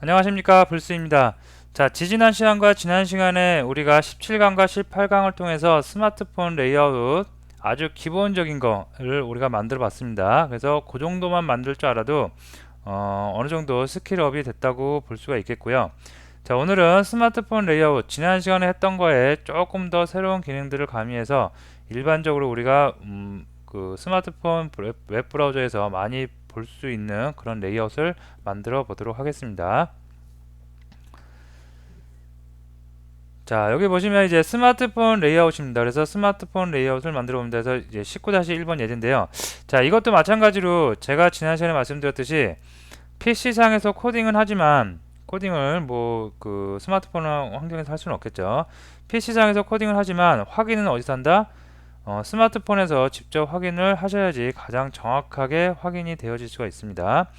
안녕하십니까, 불스입니다. 자, 지지난 시간과 지난 시간에 우리가 17강과 18강을 통해서 스마트폰 레이아웃 아주 기본적인 거를 우리가 만들어 봤습니다. 그래서 그 정도만 만들 줄 알아도 어느 정도 스킬업이 됐다고 볼 수가 있겠고요. 자, 오늘은 스마트폰 레이아웃 지난 시간에 했던 거에 조금 더 새로운 기능들을 가미해서 일반적으로 우리가 그 스마트폰 웹 브라우저에서 많이 볼 수 있는 그런 레이아웃을 만들어 보도록 하겠습니다. 자, 여기 보시면 이제 스마트폰 레이아웃입니다. 그래서 스마트폰 레이아웃을 만들어 봅니다. 그래서 이제 19-1번 예제인데요. 자, 이것도 마찬가지로 제가 지난 시간에 말씀드렸듯이 PC상에서 코딩은 하지만 코딩을 뭐 그 스마트폰 환경에서 할 수는 없겠죠. PC상에서 코딩을 하지만 확인은 어디서 한다? 스마트폰에서 직접 확인을 하셔야지 가장 정확하게 확인이 되어질 수가 있습니다.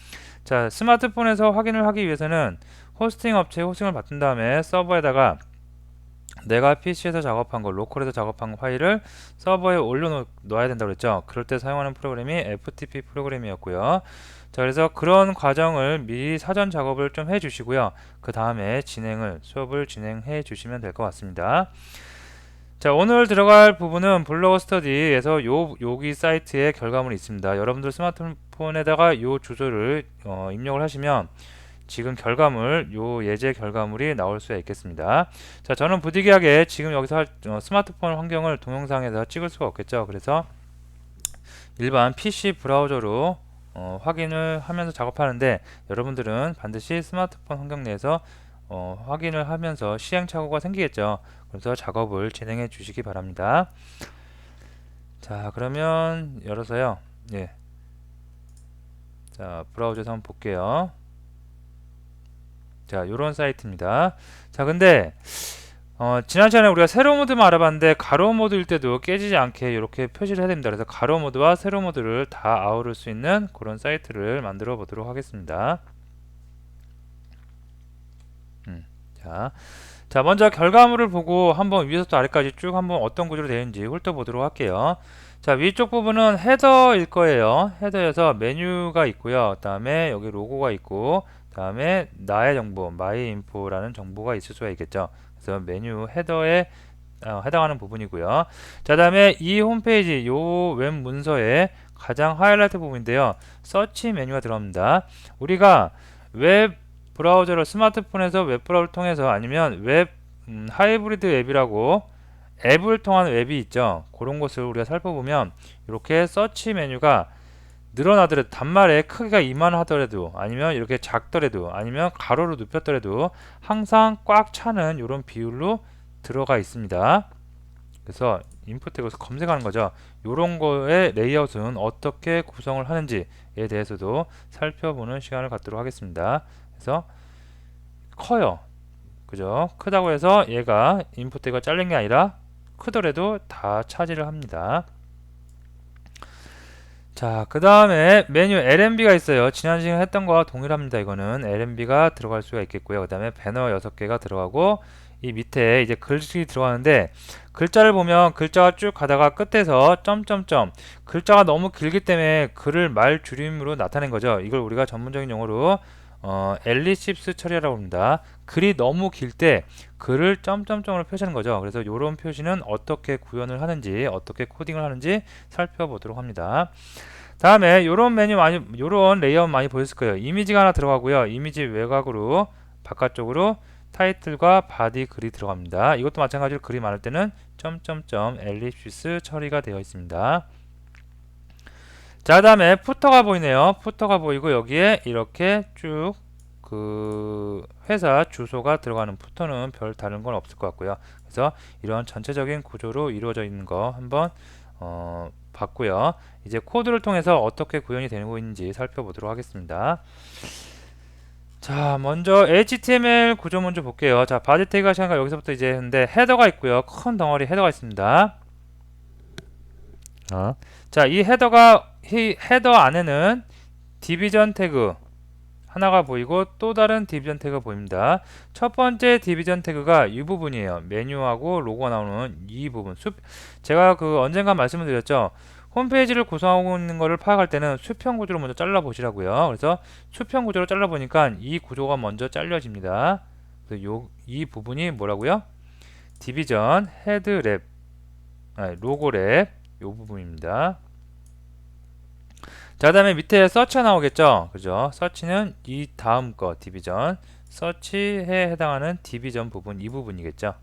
자, 스마트폰에서 확인을 하기 위해서는 호스팅 업체에 호스팅을 받은 다음에 서버에다가 내가 PC에서 작업한 거, 로컬에서 작업한 파일을 서버에 올려놓아야 된다고 그랬죠. 그럴 때 사용하는 프로그램이 FTP 프로그램이었고요. 자, 그래서 그런 과정을 미리 사전 작업을 좀 해주시고요. 그 다음에 수업을 진행해 주시면 될 것 같습니다. 자, 오늘 들어갈 부분은 블로그 스터디에서 여기 사이트에 결과물이 있습니다. 여러분들 스마트폰에다가 요 주소를 입력을 하시면 지금 결과물, 요 예제 결과물이 나올 수 있겠습니다. 자, 저는 부득이하게 지금 여기서 스마트폰 환경을 동영상에서 찍을 수가 없겠죠. 그래서 일반 PC 브라우저로 확인을 하면서 작업하는데 여러분들은 반드시 스마트폰 환경 내에서 확인을 하면서 시행착오가 생기겠죠. 그래서 작업을 진행해 주시기 바랍니다. 자, 그러면 열어서요. 예. 자, 브라우저에서 한번 볼게요. 자, 요런 사이트입니다. 자, 근데 지난 시간에 우리가 세로 모드만 알아봤는데 가로 모드일 때도 깨지지 않게 이렇게 표시를 해야 됩니다. 그래서 가로 모드와 세로 모드를 다 아우를 수 있는 그런 사이트를 만들어 보도록 하겠습니다. 자, 자, 먼저 결과물을 보고 한번 위에서부터 아래까지 쭉 한번 어떤 구조로 되는지 훑어보도록 할게요. 자, 위쪽 부분은 헤더일 거예요. 헤더여서 메뉴가 있고요. 그 다음에 여기 로고가 있고, 그 다음에 나의 정보, my info라는 정보가 있을 수가 있겠죠. 그래서 메뉴 헤더에 해당하는 부분이고요. 자, 다음에 이 홈페이지, 요 웹 문서의 가장 하이라이트 부분인데요. 서치 메뉴가 들어갑니다. 우리가 웹 브라우저를 스마트폰에서 웹 브라우저를 통해서 아니면 웹 하이브리드 앱이라고 앱을 통한 웹이 있죠. 그런 것을 우리가 살펴보면 이렇게 서치 메뉴가 늘어나더라도 단말의 크기가 이만하더라도 아니면 이렇게 작더라도 아니면 가로로 눕혔더라도 항상 꽉 차는 이런 비율로 들어가 있습니다. 그래서 인풋 에서 검색하는 거죠. 이런 거의 레이아웃은 어떻게 구성을 하는지에 대해서도 살펴보는 시간을 갖도록 하겠습니다. 그래서 커요. 그죠? 크다고 해서 얘가 인풋 대가 잘린 게 아니라 크더라도 다 차지를 합니다. 자, 그 다음에 메뉴 LMB가 있어요. 지난 시간에 했던 거와 동일합니다. 이거는 LMB가 들어갈 수가 있겠고요. 그 다음에 배너 6개가 들어가고 이 밑에 이제 글씨 들어가는데 글자를 보면 글자가 쭉 가다가 끝에서 점점점 글자가 너무 길기 때문에 글을 말 줄임으로 나타낸 거죠. 이걸 우리가 전문적인 용어로 엘리십스 처리라고 합니다. 글이 너무 길 때 글을 점점점으로 표시하는 거죠. 그래서 이런 표시는 어떻게 구현을 하는지 어떻게 코딩을 하는지 살펴보도록 합니다. 다음에 요런 메뉴 많이 요런 레이아웃 많이 보였을 거예요. 이미지가 하나 들어가고요. 이미지 외곽으로 바깥쪽으로 타이틀과 바디 글이 들어갑니다. 이것도 마찬가지로 글이 많을 때는 점점점 엘립시스 처리가 되어 있습니다. 자, 다음에 푸터가 보이네요. 푸터가 보이고 여기에 이렇게 쭉 그 회사 주소가 들어가는 푸터는 별 다른 건 없을 것 같고요. 그래서 이런 전체적인 구조로 이루어져 있는 거 한번 봤고요. 이제 코드를 통해서 어떻게 구현이 되고 있는지 살펴보도록 하겠습니다. 자, 먼저 HTML 구조 먼저 볼게요. 자, 바디 태그가 시간과 여기서부터 이제 근데 헤더가 있고요. 큰 덩어리 헤더가 있습니다. 자, 이 헤더 안에는 디비전 태그 하나가 보이고 또 다른 디비전 태그가 보입니다. 첫 번째 디비전 태그가 이 부분이에요. 메뉴하고 로고가 나오는 이 부분. 제가 그 언젠가 말씀을 드렸죠. 홈페이지를 구성하고 있는 거를 파악할 때는 수평 구조로 먼저 잘라 보시라고요. 그래서 수평 구조로 잘라 보니까 이 구조가 먼저 잘려집니다. 그래서 이 부분이 뭐라고요? 디비전, 헤드랩, 로고랩 요 부분입니다. 자, 그다음에 밑에 서치가 나오겠죠. 그죠? 서치는 이 다음 거 디비전, 서치에 해당하는 디비전 부분 이 부분이겠죠.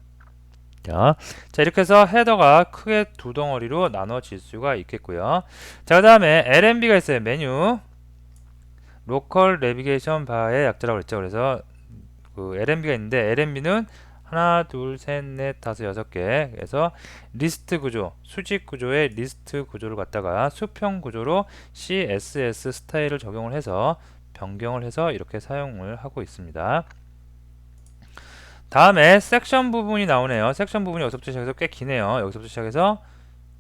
자, 이렇게 해서 헤더가 크게 두 덩어리로 나눠질 수가 있겠고요. 자, 그 다음에 LNB가 있어요. 메뉴 로컬 내비게이션 바의 약자라고 그랬죠. 그래서 그 LNB가 있는데 LNB는 하나, 둘, 셋, 넷, 다섯, 여섯 개. 그래서 리스트 구조, 수직 구조의 리스트 구조를 갖다가 수평 구조로 CSS 스타일을 적용을 해서 변경을 해서 이렇게 사용을 하고 있습니다. 다음에 섹션 부분이 나오네요. 섹션 부분이 여기서부터 시작해서 꽤 기네요. 여기서부터 시작해서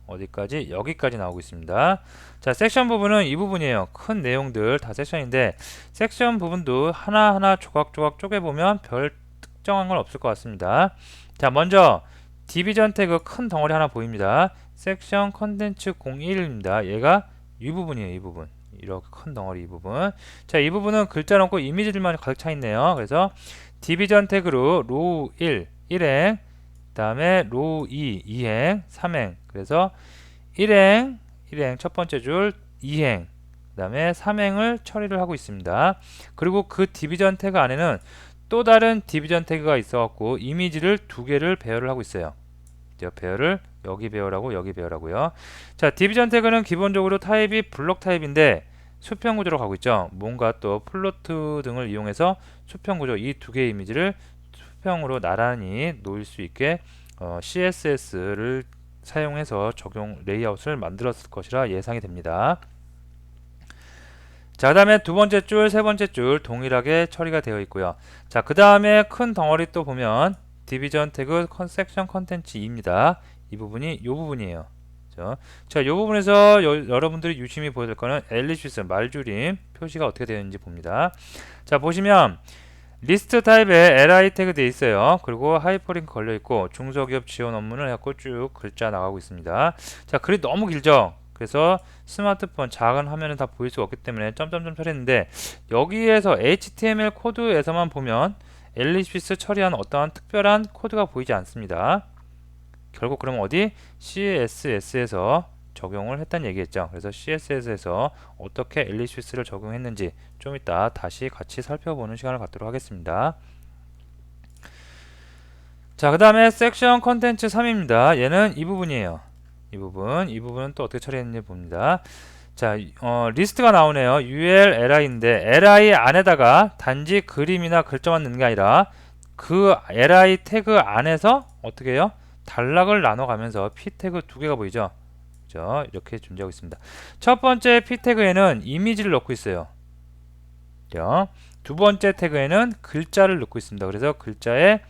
어디까지? 여기까지 나오고 있습니다. 자, 섹션 부분은 이 부분이에요. 큰 내용들 다 섹션인데 섹션 부분도 하나하나 조각조각 쪼개보면 별 특정한 건 없을 것 같습니다. 자, 먼저 디비전 태그 큰 덩어리 하나 보입니다. 섹션 컨텐츠 01입니다. 얘가 이 부분이에요. 이 부분. 이렇게 큰 덩어리 이 부분. 자, 이 부분은 글자 넣고 이미지들만 가득 차 있네요. 그래서 디비전 태그로 로우 1, 1행, 그 다음에 로우 2, 2행, 3행. 그래서 1행, 1행 첫 번째 줄, 2행, 그 다음에 3행을 처리를 하고 있습니다. 그리고 그 디비전 태그 안에는 또 다른 디비전 태그가 있어갖고 이미지를 두 개를 배열을 하고 있어요. 배열을 여기 배열하고 여기 배열하고요. 자, 디비전 태그는 기본적으로 타입이 블록 타입인데 수평 구조로 가고 있죠. 뭔가 또 플로트 등을 이용해서 수평 구조 이 두 개의 이미지를 수평으로 나란히 놓을 수 있게 CSS를 사용해서 적용 레이아웃을 만들었을 것이라 예상이 됩니다. 자, 그 다음에 두 번째 줄, 세 번째 줄 동일하게 처리가 되어 있고요. 자, 그 다음에 큰 덩어리 또 보면 디비전 태그 섹션 컨텐츠 2입니다. 이 부분이 요 부분이에요. 자, 이 부분에서 여러분들이 유심히 보여야 될 거는 엘리시스 말줄임 표시가 어떻게 되어 있는지 봅니다. 자, 보시면 리스트 타입에 li 태그 되어 있어요. 그리고 하이퍼링크 걸려 있고 중소기업 지원 업무를 해갖고 쭉 글자 나가고 있습니다. 자, 글이 너무 길죠. 그래서 스마트폰 작은 화면은 다 보일 수가 없기 때문에 점점점 처리했는데 여기에서 HTML 코드에서만 보면 엘리시스 처리한 어떠한 특별한 코드가 보이지 않습니다. 결국 그럼 어디? CSS에서 적용을 했다는 얘기겠죠. 그래서 CSS에서 어떻게 엘리시스를 적용했는지 좀 이따 다시 같이 살펴보는 시간을 갖도록 하겠습니다. 자, 그 다음에 섹션 컨텐츠 3입니다. 얘는 이 부분이에요. 이 부분은 또 어떻게 처리했는지 봅니다. 자, 리스트가 나오네요. UL, LI인데 LI 안에다가 단지 그림이나 글자만 넣는 게 아니라 그 LI 태그 안에서 어떻게 해요? 단락을 나눠가면서 P 태그 두 개가 보이죠? 그죠? 이렇게 존재하고 있습니다. 첫 번째 P 태그에는 이미지를 넣고 있어요. 그죠? 두 번째 태그에는 글자를 넣고 있습니다. 그래서 글자에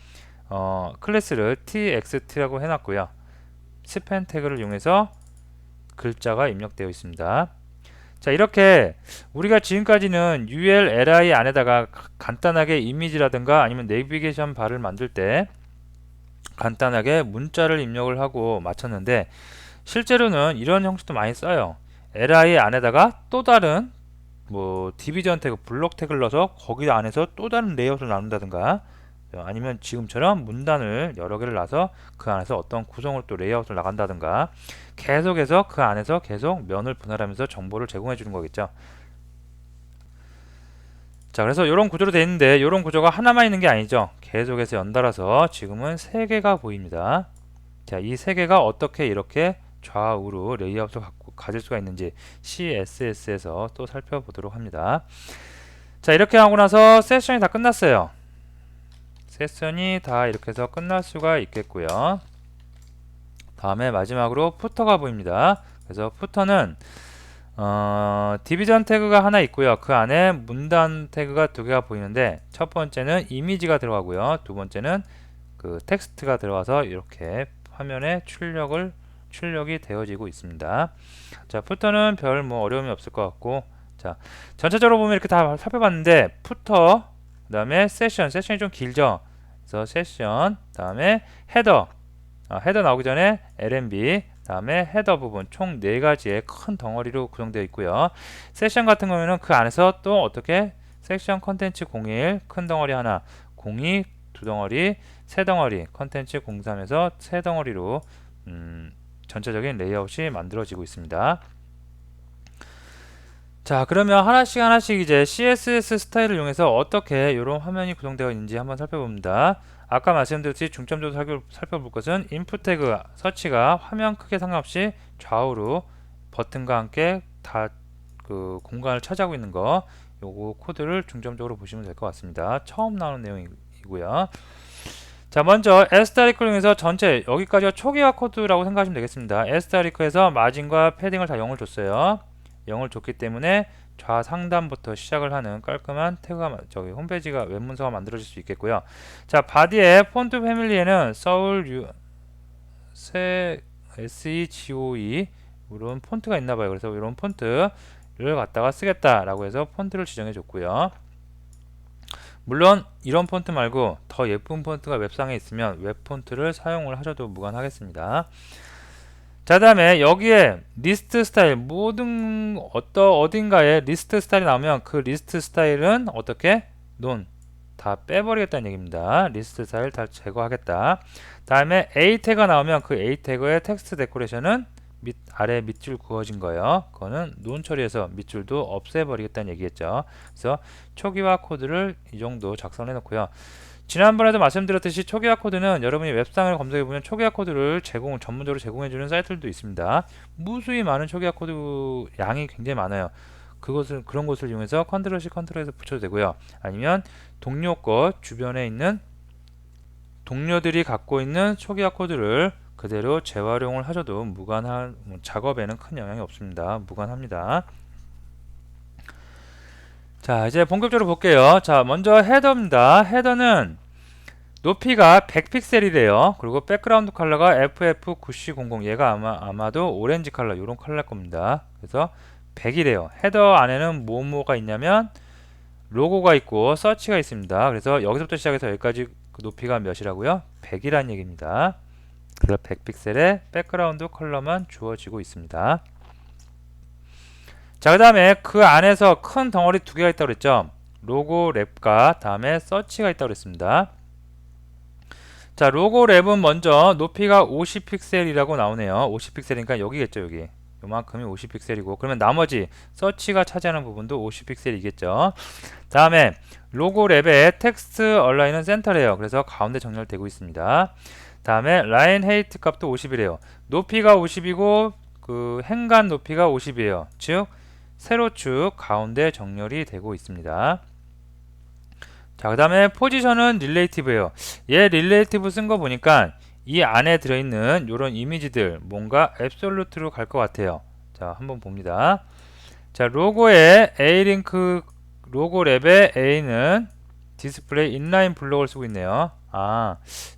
클래스를 txt라고 해놨고요. 스팬 태그를 이용해서 글자가 입력되어 있습니다. 자, 이렇게 우리가 지금까지는 UL, LI 안에다가 간단하게 이미지라든가 아니면 내비게이션 바를 만들 때 간단하게 문자를 입력을 하고 마쳤는데 실제로는 이런 형식도 많이 써요. li 안에다가 또 다른 뭐 디비전 태그, 블록 태그를 넣어서 거기 안에서 또 다른 레이아웃을 나눈다든가 아니면 지금처럼 문단을 여러 개를 놔서 그 안에서 어떤 구성을 또 레이아웃을 나간다든가 계속해서 그 안에서 계속 면을 분할하면서 정보를 제공해 주는 거겠죠. 자, 그래서 이런 구조로 되어 있는데 이런 구조가 하나만 있는 게 아니죠. 계속해서 연달아서 지금은 3개가 보입니다. 자, 이 3개가 어떻게 이렇게 좌우로 레이아웃을 가질 수가 있는지 CSS에서 또 살펴보도록 합니다. 자, 이렇게 하고 나서 세션이 다 끝났어요. 세션이 다 이렇게 해서 끝날 수가 있겠고요. 다음에 마지막으로 푸터가 보입니다. 그래서 푸터는 디비전 태그가 하나 있고요. 그 안에 문단 태그가 두 개가 보이는데 첫 번째는 이미지가 들어가고요. 두 번째는 그 텍스트가 들어가서 이렇게 화면에 출력이 되어지고 있습니다. 자, 푸터는 별 뭐 어려움이 없을 것 같고, 자, 전체적으로 보면 이렇게 다 살펴봤는데 푸터, 그 다음에 세션이 좀 길죠. 그래서 세션, 다음에 헤더 나오기 전에 LNB, 다음에 헤더 부분 총 4가지의 큰 덩어리로 구성되어 있고요. 세션 같은 경우에는 그 안에서 또 어떻게 섹션 컨텐츠 01 큰 덩어리 하나, 02 두 덩어리, 세 덩어리 컨텐츠 03에서 세 덩어리로 전체적인 레이아웃이 만들어지고 있습니다. 자, 그러면 하나씩 이제 CSS 스타일을 이용해서 어떻게 이런 화면이 구성되어 있는지 한번 살펴봅니다. 아까 말씀드렸듯이 중점적으로 살펴볼 것은 인풋 태그 서치가 화면 크게 상관없이 좌우로 버튼과 함께 다 그 공간을 차지하고 있는 거, 요거 코드를 중점적으로 보시면 될 것 같습니다. 처음 나오는 내용이고요. 자, 먼저 에스타리크를 이용해서 전체 여기까지가 초기화 코드라고 생각하시면 되겠습니다. 에스타리크에서 마진과 패딩을 다 0을 줬어요. 0을 줬기 때문에 좌상단부터 시작을 하는 깔끔한 태그가 저기 홈페이지가 웹 문서가 만들어질 수 있겠고요. 자, 바디의 폰트 패밀리에는 서울 SEGOE 이런 폰트가 있나봐요. 그래서 이런 폰트를 갖다가 쓰겠다라고 해서 폰트를 지정해 줬고요. 물론 이런 폰트 말고 더 예쁜 폰트가 웹상에 있으면 웹 폰트를 사용을 하셔도 무관하겠습니다. 자, 다음에 여기에 리스트 스타일 모든 어딘가에 리스트 스타일이 나오면 그 리스트 스타일은 어떻게? 다 빼버리겠다는 얘기입니다. 리스트 스타일 다 제거하겠다. 다음에 A 태그가 나오면 그 A 태그의 텍스트 데코레이션은 아래 밑줄 그어진 거예요. 그거는 논 처리해서 밑줄도 없애버리겠다는 얘기겠죠. 그래서 초기화 코드를 이 정도 작성해 놓고요. 지난번에도 말씀드렸듯이 초기화 코드는 여러분이 웹상을 검색해보면 초기화 코드를 전문적으로 제공해주는 사이트들도 있습니다. 무수히 많은 초기화 코드 양이 굉장히 많아요. 그런 것을 이용해서 컨트롤-C 컨트롤에서 붙여도 되고요. 아니면 동료 거 주변에 있는 동료들이 갖고 있는 초기화 코드를 그대로 재활용을 하셔도 작업에는 큰 영향이 없습니다. 무관합니다. 자, 이제 본격적으로 볼게요. 자, 먼저 헤더입니다. 헤더는 높이가 100픽셀이래요. 그리고 백그라운드 컬러가 FF9C00 얘가 아마도 오렌지 컬러 이런 컬러일 겁니다. 그래서 100이래요. 헤더 안에는 뭐가 있냐면 로고가 있고 서치가 있습니다. 그래서 여기서부터 시작해서 여기까지 그 높이가 몇이라고요? 100이라는 얘기입니다. 그래서 100픽셀의 백그라운드 컬러만 주어지고 있습니다. 자, 그 다음에 그 안에서 큰 덩어리 두 개가 있다고 그랬죠. 로고 랩과 다음에 서치가 있다고 그랬습니다. 자, 로고 랩은 먼저 높이가 50픽셀이라고 나오네요. 50픽셀이니까 여기겠죠. 여기 요만큼이 50픽셀이고, 그러면 나머지 서치가 차지하는 부분도 50픽셀이겠죠. 다음에 로고 랩의 텍스트 얼라인은 센터래요. 그래서 가운데 정렬되고 있습니다. 다음에 라인 헤이트 값도 50이래요. 높이가 50이고 그 행간 높이가 50이에요. 즉 세로축 가운데 정렬이 되고 있습니다. 자, 그 다음에 포지션은 릴레이티브예요. 얘 릴레이티브 쓴 거 보니까 이 안에 들어있는 이런 이미지들 뭔가 앱솔루트로 갈 것 같아요. 자, 한번 봅니다. 자, 로고의 A링크 로고 랩의 A는 디스플레이 인라인 블록을 쓰고 있네요.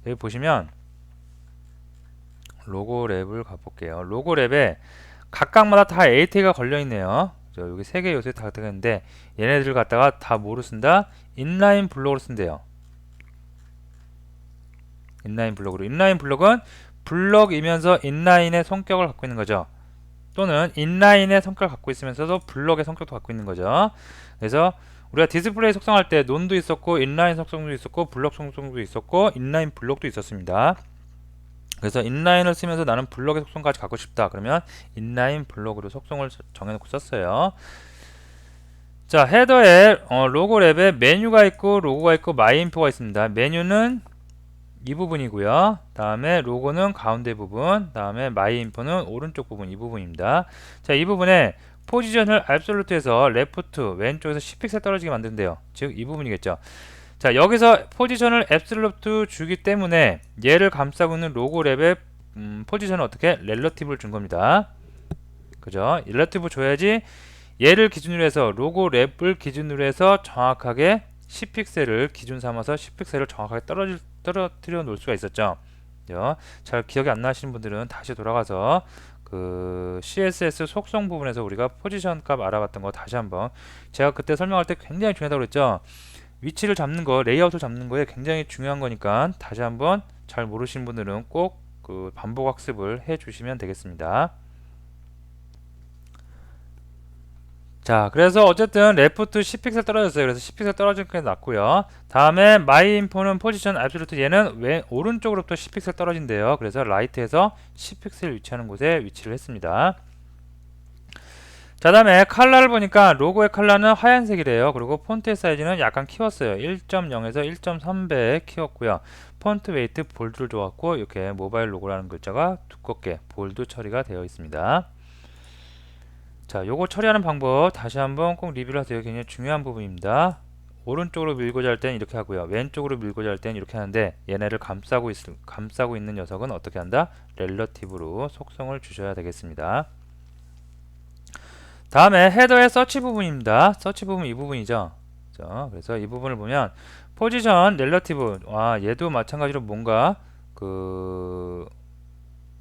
여기 보시면 로고 랩을 가볼게요. 로고 랩에 각각마다 다 A 태그가 걸려있네요. 여기 3개 요소에 다 들어있는데 얘네들을 갖다가 다 뭐로 쓴다? 인라인 블록으로 쓴대요. 인라인 블록으로. 인라인 블록은 블록이면서 인라인의 성격을 갖고 있는 거죠. 또는 인라인의 성격을 갖고 있으면서도 블록의 성격도 갖고 있는 거죠. 그래서 우리가 디스플레이 속성할 때 논도 있었고 인라인 속성도 있었고 블록 속성도 있었고 인라인 블록도 있었습니다. 그래서 인라인을 쓰면서 나는 블록의 속성까지 갖고 싶다. 그러면 인라인 블록으로 속성을 정해놓고 썼어요. 자, 헤더에 로고 랩에 메뉴가 있고 로고가 있고 마이인포가 있습니다. 메뉴는 이 부분이고요. 다음에 로고는 가운데 부분, 다음에 마이인포는 오른쪽 부분, 이 부분입니다. 자, 이 부분에 포지션을 absolute에서 레프트 왼쪽에서 10픽셀 떨어지게 만든대요. 즉 이 부분이겠죠. 자, 여기서 포지션을 absolute 주기 때문에 얘를 감싸고 있는 로고 랩의 포지션은 어떻게? 렐러티브를 준 겁니다. 그죠? 렐러티브 줘야지 얘를 기준으로 해서 로고 랩을 기준으로 해서 정확하게 10픽셀을 기준 삼아서 10픽셀을 정확하게 떨어뜨려 놓을 수가 있었죠. 그죠? 잘 기억이 안 나시는 분들은 다시 돌아가서 그 CSS 속성 부분에서 우리가 포지션 값 알아봤던 거 다시 한번, 제가 그때 설명할 때 굉장히 중요하다고 그랬죠. 위치를 잡는 거, 레이아웃을 잡는 거에 굉장히 중요한 거니까 다시 한번 잘 모르시는 분들은 꼭 그 반복 학습을 해 주시면 되겠습니다. 자, 그래서 어쨌든 레프트 10픽셀 떨어졌어요. 그래서 10픽셀 떨어진 게 낫고요. 다음에 마이 인포는 포지션 absolute, 얘는 오른쪽으로부터 10픽셀 떨어진대요. 그래서 라이트에서 10픽셀 위치하는 곳에 위치를 했습니다. 자, 다음에 컬러를 보니까 로고의 컬러는 하얀색이래요. 그리고 폰트의 사이즈는 약간 키웠어요. 1.0에서 1.3배 키웠고요. 폰트 웨이트 볼드를 줘갖고 이렇게 모바일 로고라는 글자가 두껍게 볼드 처리가 되어 있습니다. 자, 요거 처리하는 방법 다시 한번 꼭 리뷰를 하세요. 굉장히 중요한 부분입니다. 오른쪽으로 밀고자 할 땐 이렇게 하고요. 왼쪽으로 밀고자 할 땐 이렇게 하는데, 얘네를 감싸고 있는 녀석은 어떻게 한다? 렐러티브로 속성을 주셔야 되겠습니다. 다음에 헤더의 서치 부분입니다. 서치 부분 이 부분이죠. 그래서 이 부분을 보면 포지션 렐러티브, 얘도 마찬가지로 뭔가 그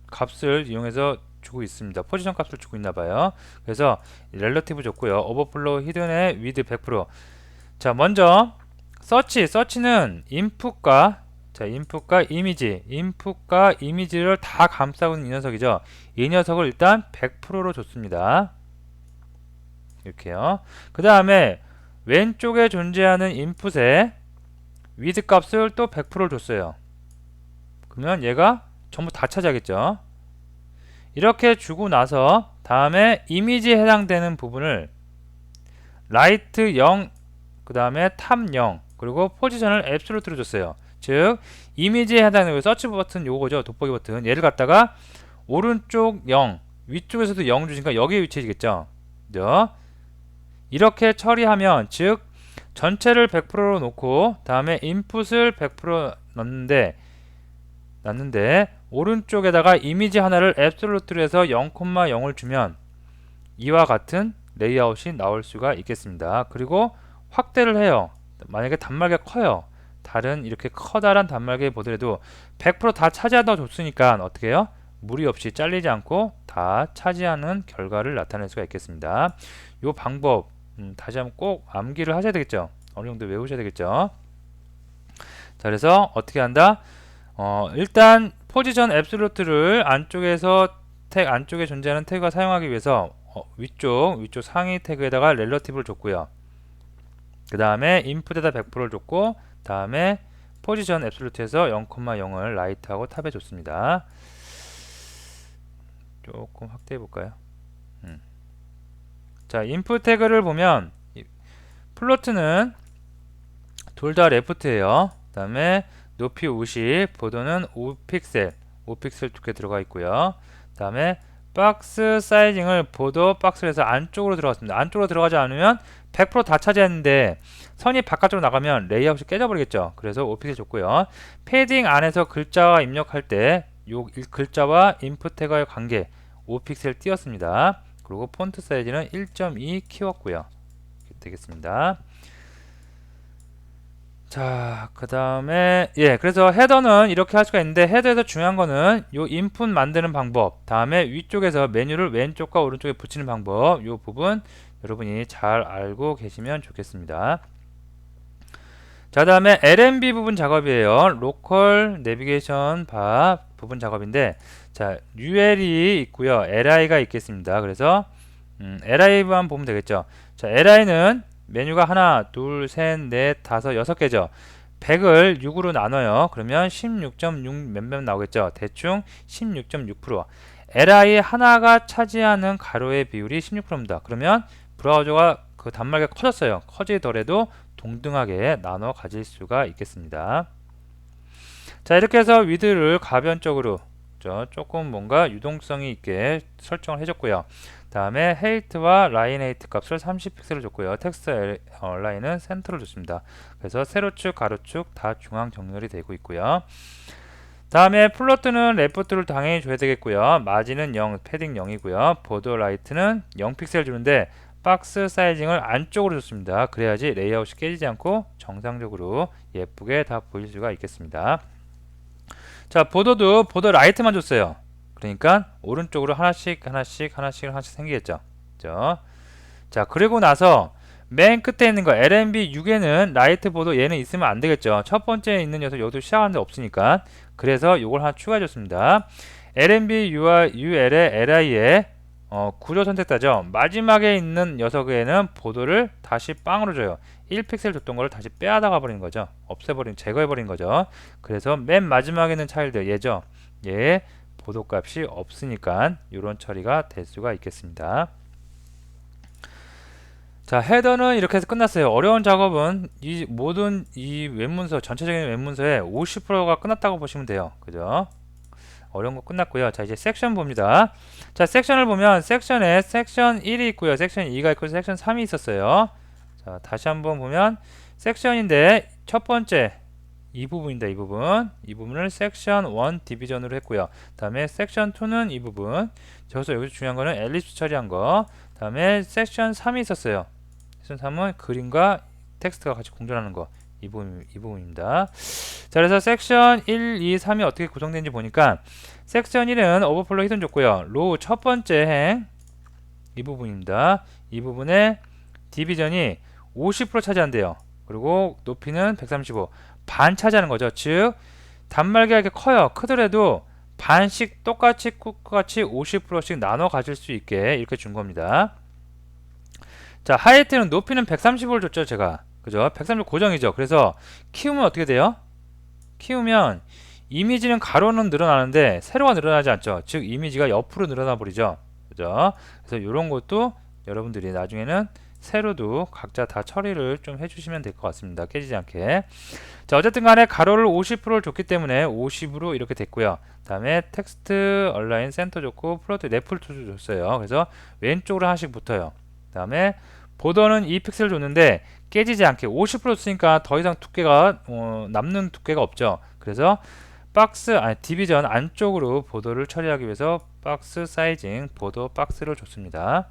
값을 이용해서 주고 있습니다. 포지션 값을 주고 있나 봐요. 그래서 렐러티브 줬고요. 오버플로우 히든의 위드 100%. 자, 먼저 서치는 인풋과 인풋과 이미지를 다 감싸고 있는 이 녀석이죠. 이 녀석을 일단 100%로 줬습니다. 이렇게요. 그 다음에 왼쪽에 존재하는 인풋에 위드 값을 또 100%를 줬어요. 그러면 얘가 전부 다 차지하겠죠. 이렇게 주고 나서 다음에 이미지에 해당되는 부분을 라이트 0, 그 다음에 탑 0, 그리고 포지션을 앱솔루트로 줬어요. 즉 이미지에 해당되는 서치 버튼 요거죠. 돋보기 버튼. 얘를 갖다가 오른쪽 0, 위쪽에서도 0 주시니까 여기에 위치해지겠죠. 그죠? 이렇게 처리하면, 즉 전체를 100%로 놓고 다음에 인풋을 100% 놨는데 오른쪽에다가 이미지 하나를 앱솔루트로 해서 0,0을 주면 이와 같은 레이아웃이 나올 수가 있겠습니다. 그리고 확대를 해요. 만약에 단말기가 커요. 다른 이렇게 커다란 단말기에 보더라도 100%다 차지하다 줬으니까 어떻게 해요? 무리 없이 잘리지 않고 다 차지하는 결과를 나타낼 수가 있겠습니다. 이 방법 다시 한번 꼭 암기를 하셔야 되겠죠. 어느 정도 외우셔야 되겠죠. 자, 그래서 어떻게 한다? 일단 포지션 앱솔루트를 안쪽에 존재하는 태그가 사용하기 위해서 위쪽 상위 태그에다가 렐러티브를 줬고요. 그 다음에 인풋에다 100%를 줬고, 다음에 포지션 앱솔루트에서 0,0을 라이트하고 탑에 줬습니다. 조금 확대해 볼까요? 자, 인풋 태그를 보면 플로트는 둘 다 레프트예요. 그 다음에 높이 50, 보도는 5픽셀 두께 들어가 있고요. 그 다음에 박스 사이징을 보도 박스를 해서 안쪽으로 들어갔습니다. 안쪽으로 들어가지 않으면 100%다 차지했는데 선이 바깥으로 나가면 레이아웃이 깨져버리겠죠. 그래서 5픽셀 줬고요. 패딩 안에서 글자와 입력할 때 이 글자와 인풋 태그의 관계 5픽셀 띄었습니다. 그리고 폰트 사이즈는 1.2 키웠고요. 되겠습니다. 자, 그 다음에 그래서 헤더는 이렇게 할 수가 있는데, 헤더에서 중요한 거는 요 인풋 만드는 방법, 다음에 위쪽에서 메뉴를 왼쪽과 오른쪽에 붙이는 방법, 요 부분 여러분이 잘 알고 계시면 좋겠습니다. 자, 다음에 LNB 부분 작업이에요. 로컬 내비게이션 바 부분 작업인데, 자, UL이 있고요, LI가 있겠습니다. 그래서 LI만 보면 되겠죠. 자, LI는 메뉴가 하나, 둘, 셋, 넷, 다섯, 6개죠. 100을 6으로 나눠요. 그러면 16.6 몇몇 나오겠죠. 대충 16.6%. LI 하나가 차지하는 가로의 비율이 16%입니다. 그러면 브라우저가 그 단말기가 커졌어요. 커지더라도 동등하게 나눠 가질 수가 있겠습니다. 자, 이렇게 해서 위드를 가변적으로 조금 뭔가 유동성이 있게 설정을 해줬고요. 다음에 헤이트와 라인 헤이트 값을 30픽셀을 줬고요. 텍스트 라인은 센터를 줬습니다. 그래서 세로축, 가로축 다 중앙 정렬이 되고 있고요. 다음에 플로트는 레프트를 당연히 줘야 되겠고요. 마진은 0, 패딩 0이고요. 보더 라이트는 0픽셀 주는데 박스 사이징을 안쪽으로 줬습니다. 그래야지 레이아웃이 깨지지 않고 정상적으로 예쁘게 다 보일 수가 있겠습니다. 자, 보더 라이트만 줬어요. 그러니까 오른쪽으로 하나씩 생기겠죠. 그죠? 자, 그리고 나서 맨 끝에 있는 거 LNB 6에는 라이트 보도 얘는 있으면 안 되겠죠. 첫 번째에 있는 녀석 여기도 시작하는데 없으니까. 그래서 요걸 하나 추가해 줬습니다. LNB UL의 LI에 구조 선택자죠. 마지막에 있는 녀석에는 보도를 다시 빵으로 줘요. 1픽셀 줬던 거를 다시 빼앗아가 버리는 거죠. 없애버린, 제거해버린 거죠. 그래서 맨 마지막에 있는 차일드 얘죠. 얘 보도 값이 없으니까 이런 처리가 될 수가 있겠습니다. 자, 헤더는 이렇게 해서 끝났어요. 어려운 작업은 이 모든 이 웹문서, 전체적인 웹문서의 50%가 끝났다고 보시면 돼요. 그죠? 어려운 거 끝났고요. 자, 이제 섹션 봅니다. 자, 섹션을 보면 섹션에 섹션 1이 있고요. 섹션 2가 있고 섹션 3이 있었어요. 자, 다시 한번 보면 섹션인데 첫 번째 이 부분입니다. 이 부분. 이 부분을 섹션 1 디비전으로 했고요. 다음에 섹션 2는 이 부분. 저기서 여기서 중요한 거는 엘립스 처리한 거. 다음에 섹션 3이 있었어요. 섹션 3은 그림과 텍스트가 같이 공존하는 거. 이 부분입니다. 자, 그래서 섹션 1, 2, 3이 어떻게 구성되는지 보니까 섹션 1은 오버플로 히든 줬고요. 로우 첫 번째 행 이 부분입니다. 이 부분에 디비전이 50% 차지한대요. 그리고 높이는 135, 반 차지하는 거죠. 즉 단말기가 이렇게 커요. 크더라도 반씩 똑같이 50%씩 나눠 가질 수 있게 이렇게 준 겁니다. 자, 하이트는 높이는 135를 줬죠, 제가. 그죠? 135 고정이죠. 그래서 키우면 어떻게 돼요? 키우면 이미지는 가로는 늘어나는데 세로가 늘어나지 않죠. 즉 이미지가 옆으로 늘어나 버리죠. 그죠? 그래서 이런 것도 여러분들이 나중에는 세로도 각자 다 처리를 좀 해주시면 될 것 같습니다. 깨지지 않게. 자, 어쨌든 간에 가로를 50%를 줬기 때문에 50으로 이렇게 됐고요. 다음에 텍스트 얼라인 센터 줬고 플로트 레프트 줬어요. 그래서 왼쪽으로 하나씩 붙어요. 다음에 보더는 2픽셀 줬는데 깨지지 않게 50% 쓰니까 더 이상 두께가 남는 두께가 없죠. 그래서 디비전 안쪽으로 보더를 처리하기 위해서 박스 사이징 보더 박스를 줬습니다.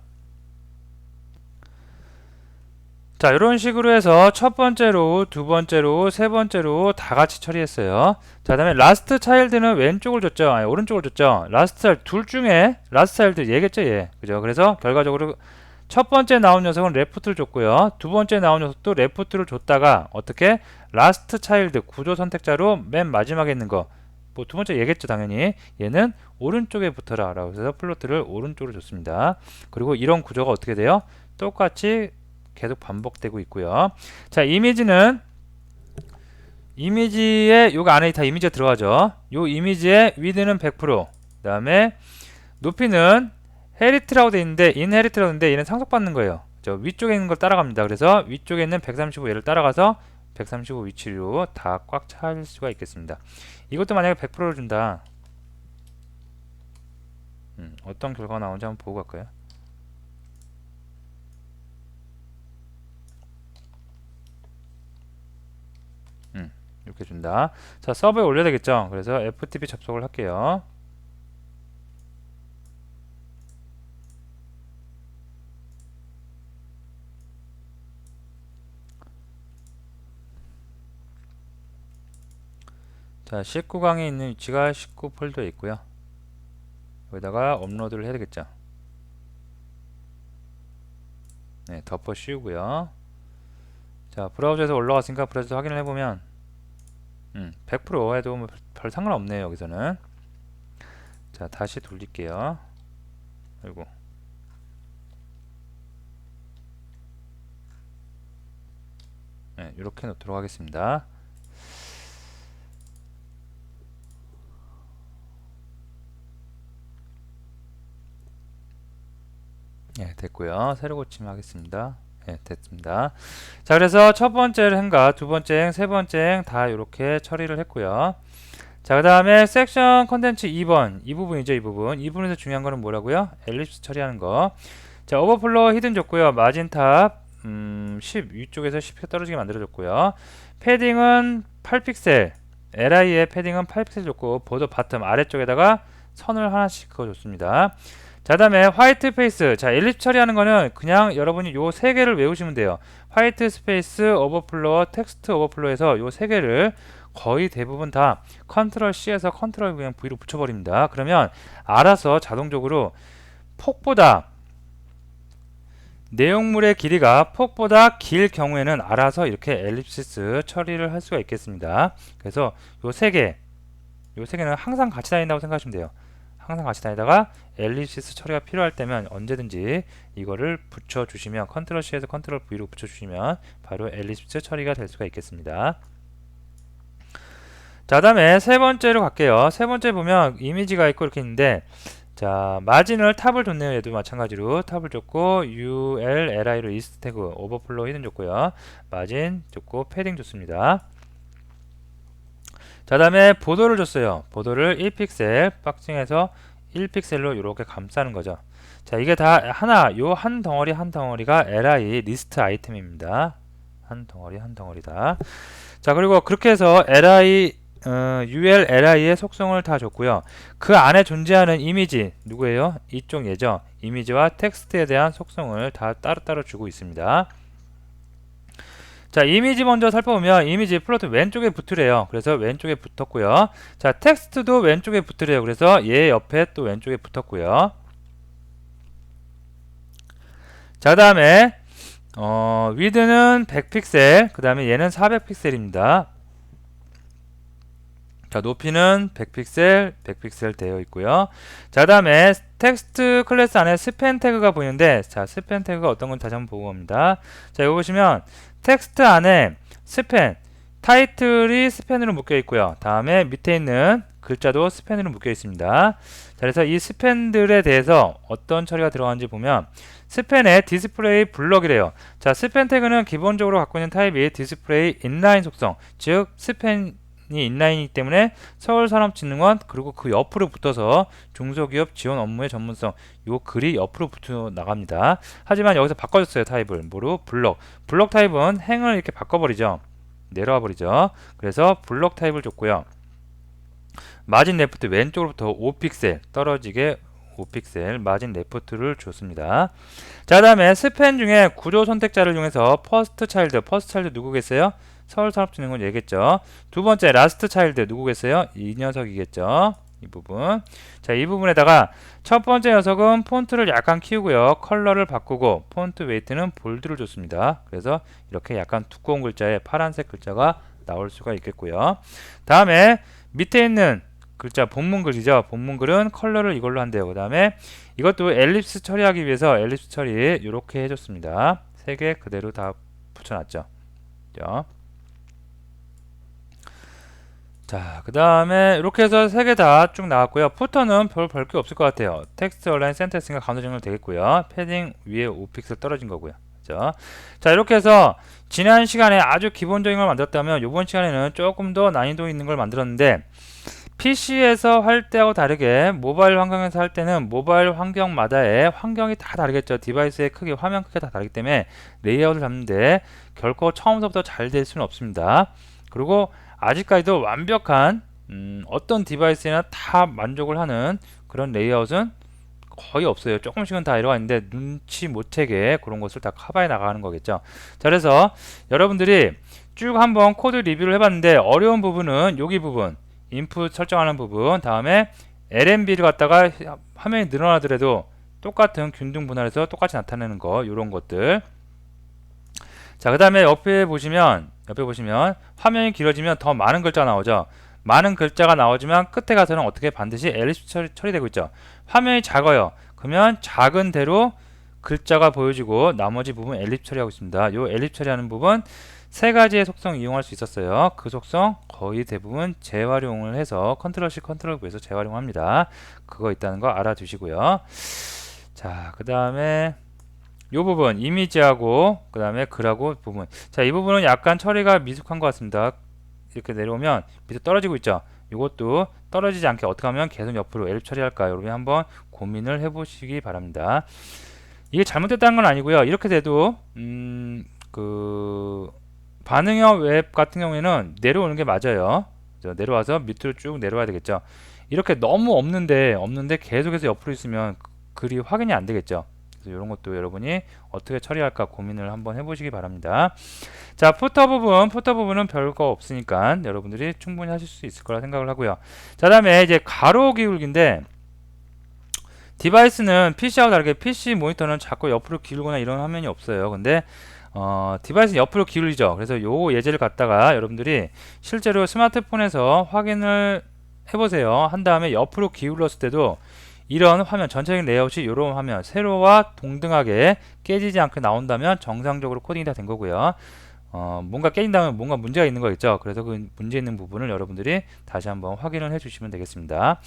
자, 이런 식으로 해서 첫 번째로, 두 번째로, 세 번째로 다 같이 처리했어요. 자, 다음에 라스트 차일드는 왼쪽을 줬죠. 아니, 오른쪽을 줬죠. 라스트 차일드 둘 중에 라스트 차일드 얘겠죠, 얘. 그죠? 그래서 결과적으로 첫 번째 나온 녀석은 레프트를 줬고요. 두 번째 나온 녀석도 레프트를 줬다가 어떻게 라스트 차일드 구조 선택자로 맨 마지막에 있는 거. 뭐 두 번째 얘겠죠, 당연히. 얘는 오른쪽에 붙어라 라고 해서 플로트를 오른쪽으로 줬습니다. 그리고 이런 구조가 어떻게 돼요? 똑같이 계속 반복되고 있고요. 자, 이미지는 이미지에 요거 안에 다 이미지가 들어가죠. 요 이미지의 위드는 100%, 그다음에 높이는 헤리트라고 돼 있는데 인헤리트라고 있는데 얘는 상속받는 거예요. 저 위쪽에 있는 걸 따라갑니다. 그래서 위쪽에 있는 135 얘를 따라가서 135 위치로 다 꽉 찰 수가 있겠습니다. 이것도 만약에 100%를 준다. 어떤 결과가 나오는지 한번 보고 갈까요? 이렇게 준다. 자, 서버에 올려야 되겠죠. 그래서 FTP 접속을 할게요. 자, 19강에 있는 위치가 19 폴더에 있고요. 여기다가 업로드를 해야 되겠죠. 네, 덮어 씌우고요. 자, 브라우저에서 올라갔으니까 브라우저 확인을 해보면 100% 해도 뭐 별 상관없네요. 여기서는. 자, 다시 돌릴게요. 아이고. 네, 이렇게 놓도록 하겠습니다. 네, 됐고요. 새로 고침하겠습니다. 네, 됐습니다. 자, 그래서 첫 번째 행과 두 번째 행, 세 번째 행 다 이렇게 처리를 했고요. 자, 그 다음에 섹션 컨텐츠 2번 이 부분이죠. 이 부분에서 중요한 거는 뭐라고요? 엘립스 처리하는 거. 자, 오버플로 히든 줬고요. 마진탑 10 위쪽에서 10 떨어지게 만들어줬고요. 패딩은 8픽셀, LI의 패딩은 8픽셀 줬고 보드 바텀 아래쪽에다가 선을 하나씩 그어줬습니다. 자, 다음에 화이트 페이스. 자, 엘립스 처리하는 거는 그냥 여러분이 요 세 개를 외우시면 돼요. 화이트 스페이스, 오버플로, 텍스트 오버플로에서 요 세 개를 거의 대부분 다 컨트롤 C에서 컨트롤 그냥 V로 붙여버립니다. 그러면 알아서 자동적으로 폭보다 내용물의 길이가 폭보다 길 경우에는 알아서 이렇게 엘립시스 처리를 할 수가 있겠습니다. 그래서 요 세 개는 항상 같이 다닌다고 생각하시면 돼요. 항상 같이 다니다가 엘립시스 처리가 필요할 때면 언제든지 이거를 붙여주시면 컨트롤 C에서 컨트롤 V로 붙여주시면 바로 엘립시스 처리가 될 수가 있겠습니다. 자, 다음에 세 번째로 갈게요. 세 번째 보면 이미지가 있고 이렇게 있는데, 자, 마진을 탑을 줬네요. 얘도 마찬가지로 탑을 줬고 ULLI로 리스트 태그 오버플로우 히든 줬고요. 마진 줬고 패딩 줬습니다. 자, 다음에 보도를 줬어요. 보도를 1픽셀 박싱해서 1픽셀로 이렇게 감싸는 거죠. 자, 이게 다 하나, 요 한 덩어리 한 덩어리가 li 리스트 아이템입니다. 한 덩어리 한 덩어리다. 자, 그리고 그렇게 해서 ULLI의 속성을 다 줬고요. 그 안에 존재하는 이미지 누구예요? 이쪽 얘죠. 이미지와 텍스트에 대한 속성을 다 따로따로 주고 있습니다. 자, 이미지 먼저 살펴보면 이미지 플로트 왼쪽에 붙으래요. 그래서 왼쪽에 붙었고요. 자, 텍스트도 왼쪽에 붙으래요. 그래서 얘 옆에 또 왼쪽에 붙었고요. 자, 다음에 위드는 100픽셀, 그 다음에 얘는 400픽셀입니다. 자, 높이는 100픽셀, 100픽셀 되어 있고요. 자, 다음에 텍스트 클래스 안에 스팬 태그가 보이는데, 자, 스팬 태그가 어떤 건 다시 한번 보고 갑니다. 자, 이거 보시면 텍스트 안에 스팬, 타이틀이 스팬으로 묶여 있고요. 다음에 밑에 있는 글자도 스팬으로 묶여 있습니다. 자, 그래서 이 스팬들에 대해서 어떤 처리가 들어가는지 보면 스팬의 디스플레이 블럭이래요. 자, 스팬 태그는 기본적으로 갖고 있는 타입이 디스플레이 인라인 속성, 즉 스팬이 인라인이기 때문에 서울산업진흥원 그리고 그 옆으로 붙어서 중소기업 지원 업무의 전문성, 요 글이 옆으로 붙어 나갑니다. 하지만 여기서 바꿔줬어요. 타입을 뭐로? 블럭. 블럭 타입은 행을 이렇게 바꿔버리죠. 내려와 버리죠. 그래서 블럭 타입을 줬고요. 마진 레프트 왼쪽으로부터 5픽셀 떨어지게 5픽셀 마진 레프트를 줬습니다. 자, 다음에 스팬 중에 구조 선택자를 이용해서 퍼스트 차일드 누구겠어요? 서울산업진흥원 얘겠죠. 두 번째 라스트 차일드 누구겠어요? 이 녀석이겠죠. 이 부분. 자, 이 부분에다가 첫 번째 녀석은 폰트를 약간 키우고요. 컬러를 바꾸고 폰트 웨이트는 볼드를 줬습니다. 그래서 이렇게 약간 두꺼운 글자에 파란색 글자가 나올 수가 있겠고요. 다음에 밑에 있는 글자 본문글이죠. 본문글은 컬러를 이걸로 한대요. 그 다음에 이것도 엘립스 처리하기 위해서 엘립스 처리 이렇게 해줬습니다. 세 개 그대로 다 붙여놨죠. 그죠? 자, 그 다음에 이렇게 해서 세 개 다 쭉 나왔고요. 푸터는 별 볼 게 없을 것 같아요. 텍스트 얼라인 센터 했으니까 가운데 정렬 되겠고요. 패딩 위에 5픽셀 떨어진 거고요. 그죠? 자, 이렇게 해서 지난 시간에 아주 기본적인 걸 만들었다면 이번 시간에는 조금 더 난이도 있는 걸 만들었는데 PC에서 할 때하고 다르게 모바일 환경에서 할 때는 모바일 환경마다의 환경이 다 다르겠죠. 디바이스의 크기, 화면 크기가 다 다르기 때문에 레이아웃을 잡는데 결코 처음부터 잘 될 수는 없습니다. 그리고 아직까지도 완벽한 어떤 디바이스나 다 만족을 하는 그런 레이아웃은 거의 없어요. 조금씩은 다 에러가 있는데 눈치 못 채게 그런 것을 다 커버해 나가는 거겠죠. 자, 그래서 여러분들이 쭉 한번 코드 리뷰를 해봤는데 어려운 부분은 여기 부분 인풋 설정하는 부분, 다음에 LNB를 갖다가 화면이 늘어나더라도 똑같은 균등 분할해서 똑같이 나타내는 거, 이런 것들. 자, 그 다음에 옆에 보시면 화면이 길어지면 더 많은 글자가 나오죠. 많은 글자가 나오지만 끝에 가서는 어떻게 반드시 엘립스 처리되고 있죠. 화면이 작아요. 그러면 작은 대로 글자가 보여지고 나머지 부분 엘립스 처리하고 있습니다. 이 엘립스 처리하는 부분 세 가지의 속성 이용할 수 있었어요. 그 속성 거의 대부분 재활용을 해서 컨트롤 C 컨트롤 V에서 재활용합니다. 그거 있다는 거 알아두시고요. 자, 그 다음에 요 부분 이미지하고 그 다음에 글하고 부분. 자, 이 부분은 약간 처리가 미숙한 것 같습니다. 이렇게 내려오면 밑에 떨어지고 있죠. 이것도 떨어지지 않게 어떻게 하면 계속 옆으로 엘립 처리할까요? 여러분이 한번 고민을 해보시기 바랍니다. 이게 잘못됐다는 건 아니고요. 이렇게 돼도 반응형 웹 같은 경우에는 내려오는 게 맞아요. 내려와서 밑으로 쭉 내려와야 되겠죠. 이렇게 너무 없는데 계속해서 옆으로 있으면 글이 확인이 안 되겠죠. 그래서 이런 것도 여러분이 어떻게 처리할까 고민을 한번 해보시기 바랍니다. 자, 푸터 부분은 별거 없으니까 여러분들이 충분히 하실 수 있을 거라 생각을 하고요. 자, 다음에 이제 가로 기울기인데, 디바이스는 PC하고 다르게 PC 모니터는 자꾸 옆으로 기울거나 이런 화면이 없어요. 근데 디바이스는 옆으로 기울이죠. 그래서 요 예제를 갖다가 여러분들이 실제로 스마트폰에서 확인을 해보세요. 한 다음에 옆으로 기울었을 때도 이런 화면, 전체적인 레이아웃이 이런 화면, 세로와 동등하게 깨지지 않게 나온다면 정상적으로 코딩이 다 된 거고요. 뭔가 깨진다면 뭔가 문제가 있는 거겠죠. 그래서 그 문제 있는 부분을 여러분들이 다시 한번 확인을 해 주시면 되겠습니다.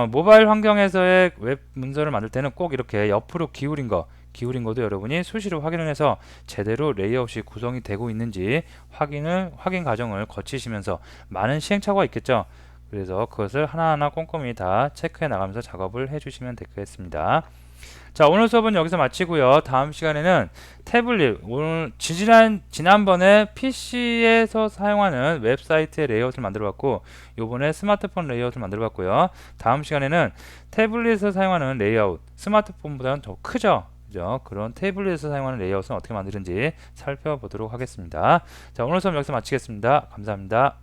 모바일 환경에서의 웹 문서를 만들 때는 꼭 이렇게 옆으로 기울인 것도 여러분이 수시로 확인을 해서 제대로 레이아웃이 구성이 되고 있는지 확인 과정을 거치시면서 많은 시행착오가 있겠죠. 그래서 그것을 하나하나 꼼꼼히 다 체크해 나가면서 작업을 해 주시면 되겠습니다. 자, 오늘 수업은 여기서 마치고요. 다음 시간에는 태블릿, 지난번에 PC에서 사용하는 웹사이트의 레이아웃을 만들어 봤고, 요번에 스마트폰 레이아웃을 만들어 봤고요. 다음 시간에는 태블릿에서 사용하는 레이아웃, 스마트폰보다는 더 크죠? 그죠? 그런 태블릿에서 사용하는 레이아웃은 어떻게 만드는지 살펴보도록 하겠습니다. 자, 오늘 수업 여기서 마치겠습니다. 감사합니다.